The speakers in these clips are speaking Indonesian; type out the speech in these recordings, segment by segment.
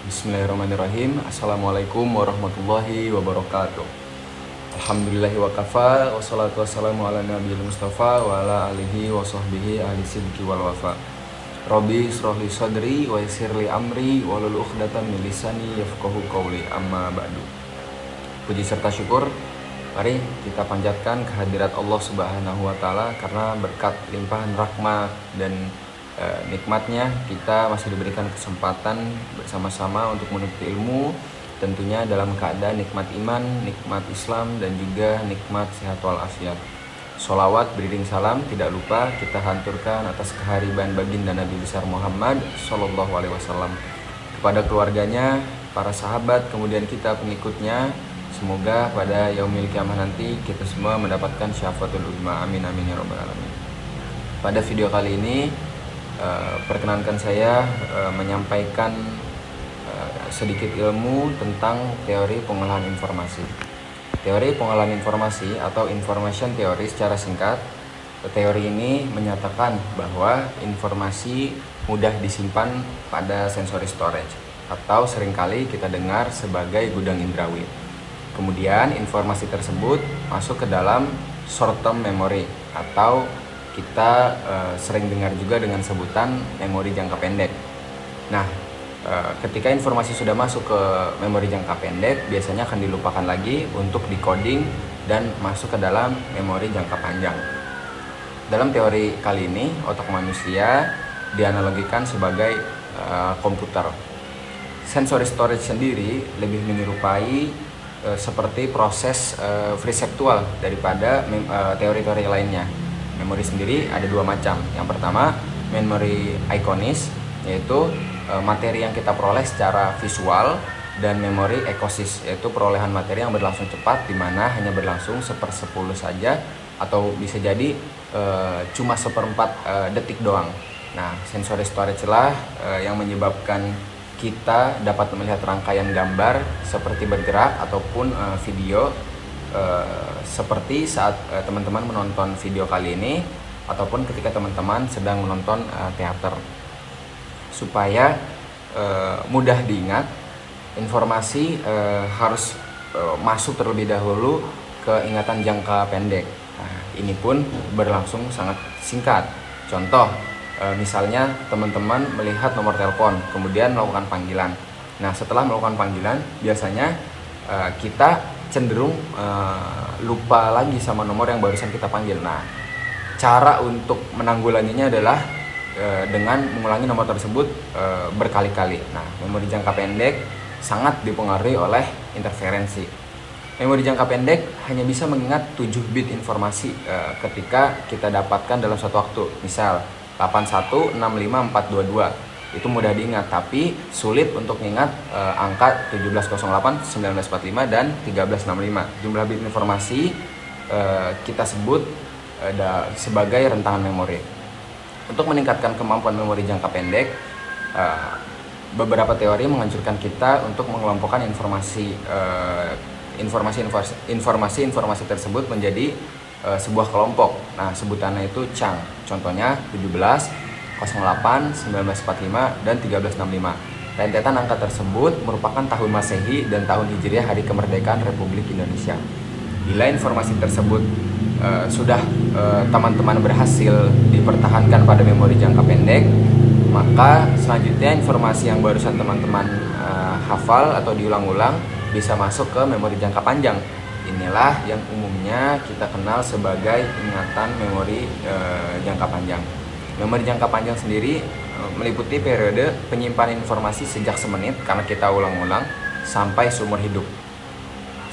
Bismillahirrahmanirrahim. Assalamualaikum warahmatullahi wabarakatuh. Alhamdulillahi wa kafa. Wassalatu wassalamu ala nabiyil mustafa wa ala alihi wa sahbihi ahli sidqi wal wafa. Rabbi israh li sadri wa yassir li amri wahlul 'uqdatam min lisani yafqahu qawli. Amma ba'du. Puji serta syukur mari kita panjatkan kehadirat Allah Subhanahu wa taala karena berkat limpahan rahmat dan nikmatnya kita masih diberikan kesempatan bersama-sama untuk menuntut ilmu, tentunya dalam keadaan nikmat iman, nikmat Islam, dan juga nikmat sehat walafiat. Sholawat beriring salam tidak lupa kita hanturkan atas kehariban baginda Nabi besar Muhammad Sallallahu Alaihi Wasallam, kepada keluarganya, para sahabat, kemudian kita pengikutnya. Semoga pada yaumil kiamah nanti kita semua mendapatkan syafaatul uzma. Amin amin ya rabbal alamin. Pada video kali ini perkenankan saya menyampaikan sedikit ilmu tentang teori pengolahan informasi. Teori pengolahan informasi atau information theory secara singkat, teori ini menyatakan bahwa informasi mudah disimpan pada sensory storage atau seringkali kita dengar sebagai gudang indrawi. Kemudian informasi tersebut masuk ke dalam short term memory atau kita sering dengar juga dengan sebutan memori jangka pendek. Nah, ketika informasi sudah masuk ke memori jangka pendek, biasanya akan dilupakan lagi untuk decoding dan masuk ke dalam memori jangka panjang. Dalam teori kali ini, otak manusia dianalogikan sebagai komputer. Sensory storage sendiri lebih menyerupai seperti proses preseptual daripada teori-teori lainnya. Memori sendiri ada dua macam. Yang pertama, memori ikonis, yaitu materi yang kita peroleh secara visual, dan memori ekosis, yaitu perolehan materi yang berlangsung cepat, di mana hanya berlangsung 1/10 saja atau bisa jadi cuma 1/4 detik doang. Nah, sensory storage lah yang menyebabkan kita dapat melihat rangkaian gambar seperti bergerak ataupun video, seperti saat teman-teman menonton video kali ini ataupun ketika teman-teman sedang menonton teater. Supaya mudah diingat, informasi harus masuk terlebih dahulu ke ingatan jangka pendek. Nah, ini pun berlangsung sangat singkat. Contoh, misalnya teman-teman melihat nomor telepon, kemudian melakukan panggilan. Nah, setelah melakukan panggilan, biasanya kita cenderung lupa lagi sama nomor yang barusan kita panggil. Nah, cara untuk menanggulanginya adalah dengan mengulangi nomor tersebut berkali-kali. Nah, memori jangka pendek sangat dipengaruhi oleh interferensi. Memori jangka pendek hanya bisa mengingat 7 bit informasi ketika kita dapatkan dalam satu waktu. Misal 8165422. Itu mudah diingat, tapi sulit untuk mengingat angka 1708, 1945, dan 1365. Jumlah bit informasi kita sebut sebagai rentangan memori. Untuk meningkatkan kemampuan memori jangka pendek, beberapa teori menganjurkan kita untuk mengelompokkan informasi tersebut menjadi sebuah kelompok. Nah, sebutannya itu chunk. Contohnya 17, 08, 1945, dan 1365. Rentetan angka tersebut merupakan tahun Masehi dan tahun Hijriah hari kemerdekaan Republik Indonesia. Bila informasi tersebut sudah teman-teman berhasil dipertahankan pada memori jangka pendek, maka selanjutnya informasi yang barusan teman-teman hafal atau diulang-ulang bisa masuk ke memori jangka panjang. Inilah yang umumnya kita kenal sebagai ingatan memori jangka panjang. Memori jangka panjang sendiri meliputi periode penyimpanan informasi sejak semenit karena kita ulang-ulang sampai seumur hidup.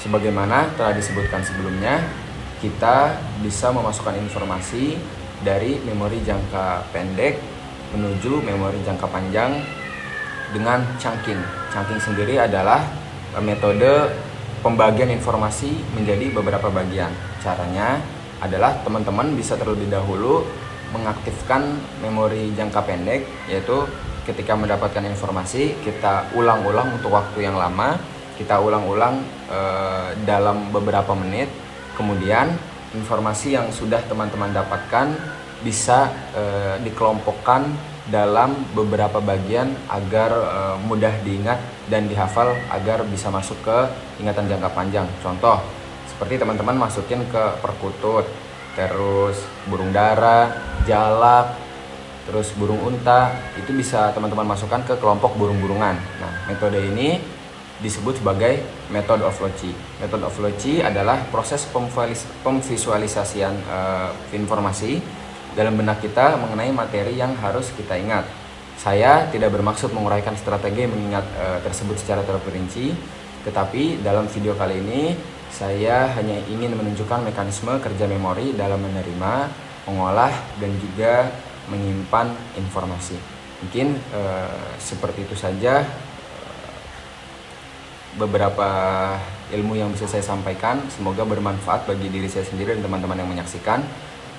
Sebagaimana telah disebutkan sebelumnya, kita bisa memasukkan informasi dari memori jangka pendek menuju memori jangka panjang dengan chunking. Chunking sendiri adalah metode pembagian informasi menjadi beberapa bagian. Caranya adalah teman-teman bisa terlebih dahulu mengaktifkan memori jangka pendek, yaitu ketika mendapatkan informasi kita ulang-ulang untuk waktu yang lama, kita ulang-ulang dalam beberapa menit. Kemudian informasi yang sudah teman-teman dapatkan bisa dikelompokkan dalam beberapa bagian agar mudah diingat dan dihafal agar bisa masuk ke ingatan jangka panjang. Contoh, seperti teman-teman masukin ke perkutut, terus burung dara, jalak, terus burung unta, itu bisa teman-teman masukkan ke kelompok burung-burungan. Nah, metode ini disebut sebagai method of Loci. Method of Loci adalah proses pemvisualisasian informasi dalam benak kita mengenai materi yang harus kita ingat. Saya tidak bermaksud menguraikan strategi mengingat tersebut secara terperinci, tetapi dalam video kali ini saya hanya ingin menunjukkan mekanisme kerja memori dalam menerima, mengolah, dan juga menyimpan informasi. Mungkin seperti itu saja beberapa ilmu yang bisa saya sampaikan. Semoga bermanfaat bagi diri saya sendiri dan teman-teman yang menyaksikan.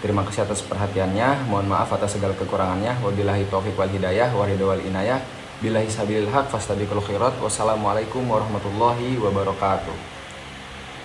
Terima kasih atas perhatiannya. Mohon maaf atas segala kekurangannya. Wabillahi taufiq wal hidayah wa ridha wal inayah. Billahi sabilil haq fastabiqul khairat. Wassalamualaikum warahmatullahi wabarakatuh.